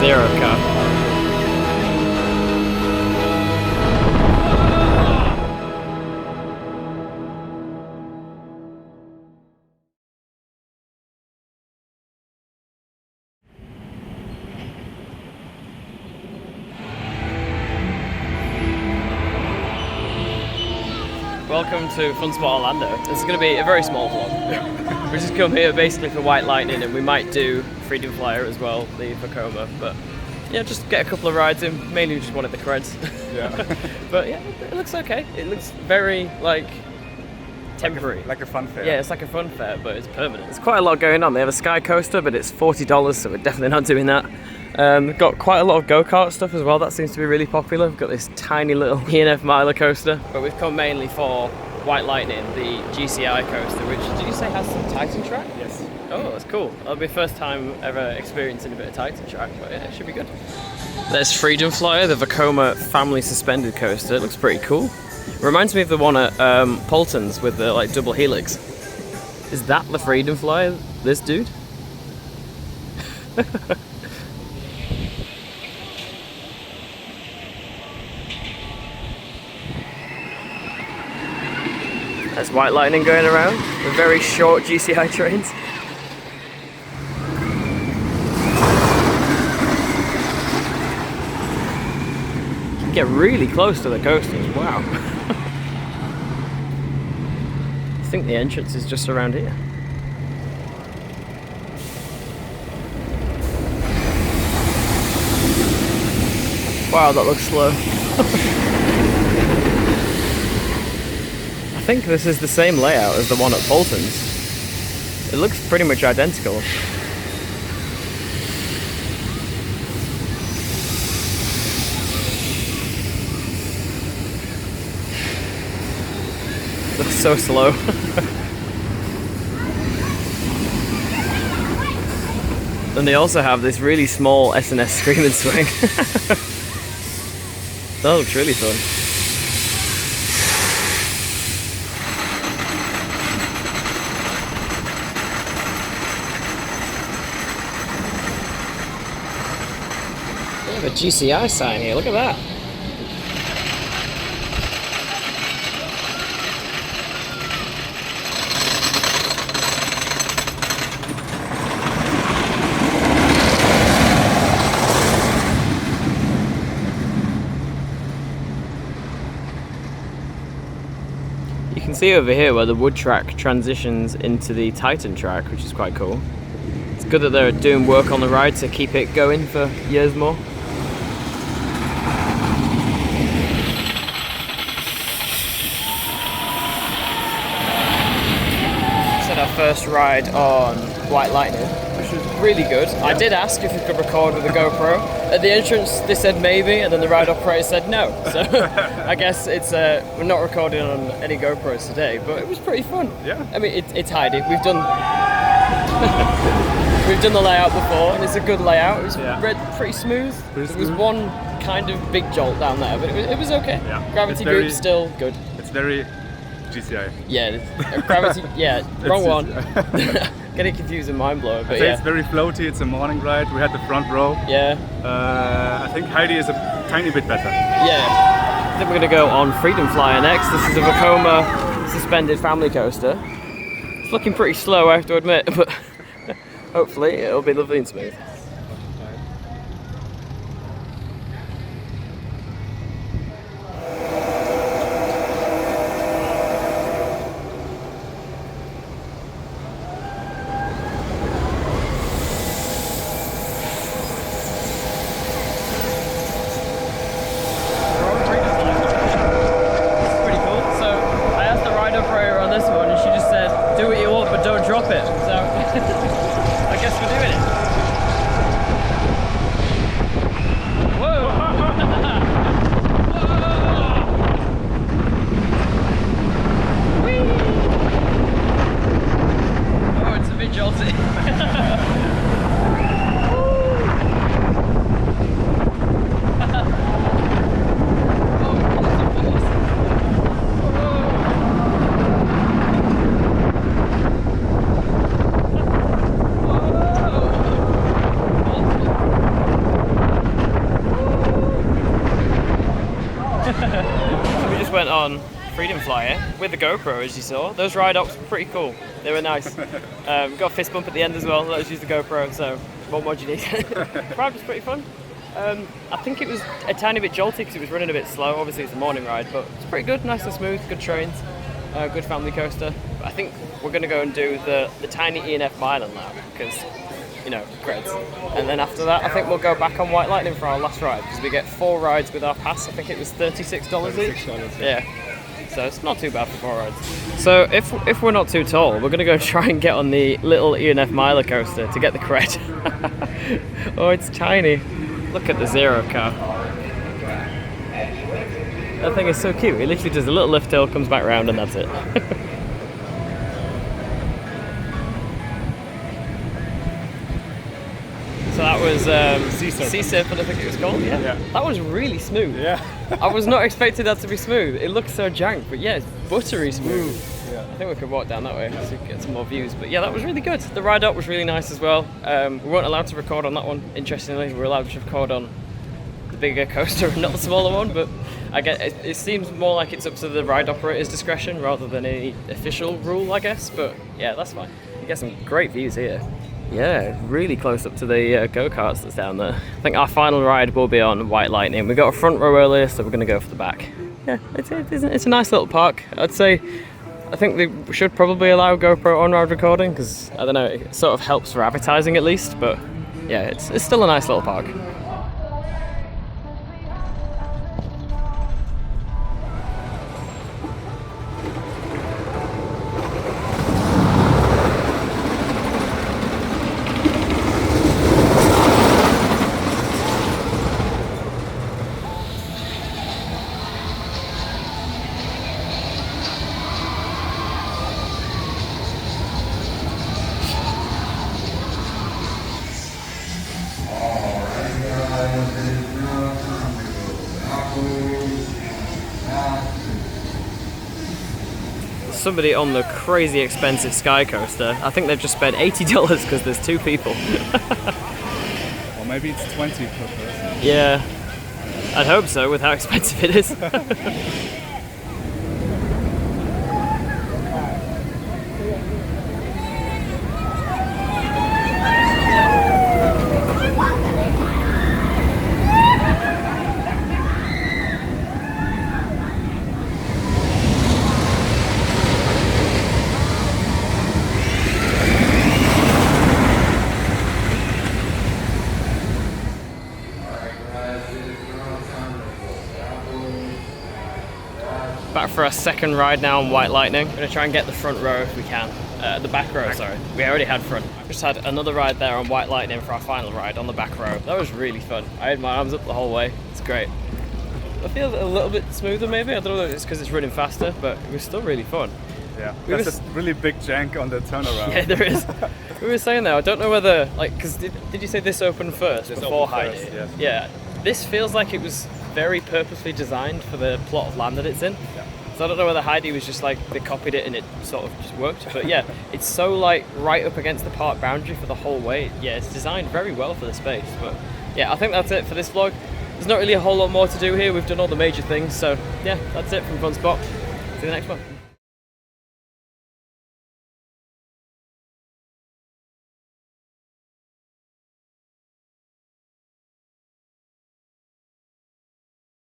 F-Zero car. Welcome to Fun Spot Orlando. This is going to be a very small vlog. We just come here basically for White Lightning, and we might do Freedom Flyer as well, the Vekoma. But yeah, just get a couple of rides in. Mainly just wanted the CREDS. Yeah. But yeah, it looks okay. It looks very like temporary. Like a fun fair. Yeah, it's like a fun fair, but it's permanent. There's quite a lot going on. They have a sky coaster, but it's $40, so we're definitely not doing that. They've got quite a lot of go-kart stuff as well. That seems to be really popular. We've got this tiny little E&F miler coaster, but we've come mainly for White Lightning, the GCI coaster, which did you say has some Titan track? Yes. Oh, that's cool. That'll be the first time ever experiencing a bit of Titan track, but yeah, it should be good. There's Freedom Flyer, the Vekoma family suspended coaster. It looks pretty cool. It reminds me of the one at Polton's with the like double helix. Is that the Freedom Flyer? This dude? There's White Lightning going around, the very short GCI trains. You can get really close to the coasters, wow. I think the entrance is just around here. Wow, that looks slow. I think this is the same layout as the one at Bolton's. It looks pretty much identical. Looks so slow. And they also have this really small S&S Scream and Swing. That looks really fun. They have a GCI sign here, look at that. You can see over here where the wood track transitions into the Titan track, which is quite cool. It's good that they're doing work on the ride to keep it going for years more. Our first ride on White Lightning, which was really good. Yeah. I did ask if we could record with a GoPro. At the entrance they said maybe, and then the ride operator said no. So I guess it's we're not recording on any GoPros today, but it was pretty fun. Yeah. I mean, it's Heidi. We've done we've done the layout before, and it's a good layout. It was pretty smooth. There was one kind of big jolt down there, but it was okay. Yeah. Gravity group's still good. It's very GCI. Yeah, gravity. Yeah, wrong one. Getting confused and mind blown. But it's very floaty. It's a morning ride. We had the front row. Yeah. I think Heidi is a tiny bit better. Yeah. I think we're gonna go on Freedom Flyer next. This is a Vekoma suspended family coaster. It's looking pretty slow, I have to admit, but hopefully it'll be lovely and smooth. with the GoPro, as you saw. Those ride-ups were pretty cool. They were nice. Got a fist bump at the end as well. Let us use the GoPro, so what more do you need? The ride was pretty fun. I think it was a tiny bit jolty because it was running a bit slow. Obviously it's a morning ride, but it's pretty good, nice and smooth, good trains, good family coaster. But I think we're going to go and do the tiny E&F Milan now because, you know, CREDS. And then after that, I think we'll go back on White Lightning for our last ride because we get 4 rides with our pass. I think it was $36 each. Yeah. So it's not too bad for 4 rides. So if we're not too tall, we're going to go try and get on the little E&F Miler coaster to get the cred. Oh, it's tiny. Look at the Zero car. That thing is so cute. It literally does a little lift hill, comes back round, and that's it. So that was Sea Serpent, I think it was called. Yeah. That was really smooth. Yeah. I was not expecting that to be smooth. It looked so jank, but yeah, it's buttery smooth. Yeah. I think we could walk down that way to get some more views. But yeah, that was really good. The ride up was really nice as well. We weren't allowed to record on that one, interestingly. We were allowed to record on the bigger coaster and not the smaller one, but I guess it seems more like it's up to the ride operator's discretion rather than any official rule, I guess. But yeah, that's fine. You get some great views here. Yeah, really close up to the go-karts that's down there. I think our final ride will be on White Lightning. We got a front row earlier, so we're going to go for the back. Yeah, it's a nice little park. I'd say, I think they should probably allow GoPro on-ride recording because, I don't know, it sort of helps for advertising at least, but yeah, it's still a nice little park. Somebody on the crazy expensive Sky Coaster. I think they've just spent $80 because there's 2 people. Or maybe it's 20 per person. Yeah, I'd hope so with how expensive it is. Back for our second ride now on White Lightning. We're going to try and get the front row if we can. The back row, sorry. We already had front. Just had another ride there on White Lightning for our final ride on the back row. That was really fun. I had my arms up the whole way. It's great. I feel a little bit smoother maybe. I don't know if it's because it's running faster, but it was still really fun. Yeah, there's this really big jank on the turnaround. Yeah, there is. We were saying that, I don't know whether, like, because did you say this opened first before Heidi? Yes. Yeah. This feels like it was very purposely designed for the plot of land that it's in. Yeah. So I don't know whether Heidi was just like, they copied it and it sort of just worked. But yeah, it's so like right up against the park boundary for the whole way. Yeah, it's designed very well for the space. But yeah, I think that's it for this vlog. There's not really a whole lot more to do here. We've done all the major things. So yeah, that's it from Fun Spot. See you in the next one.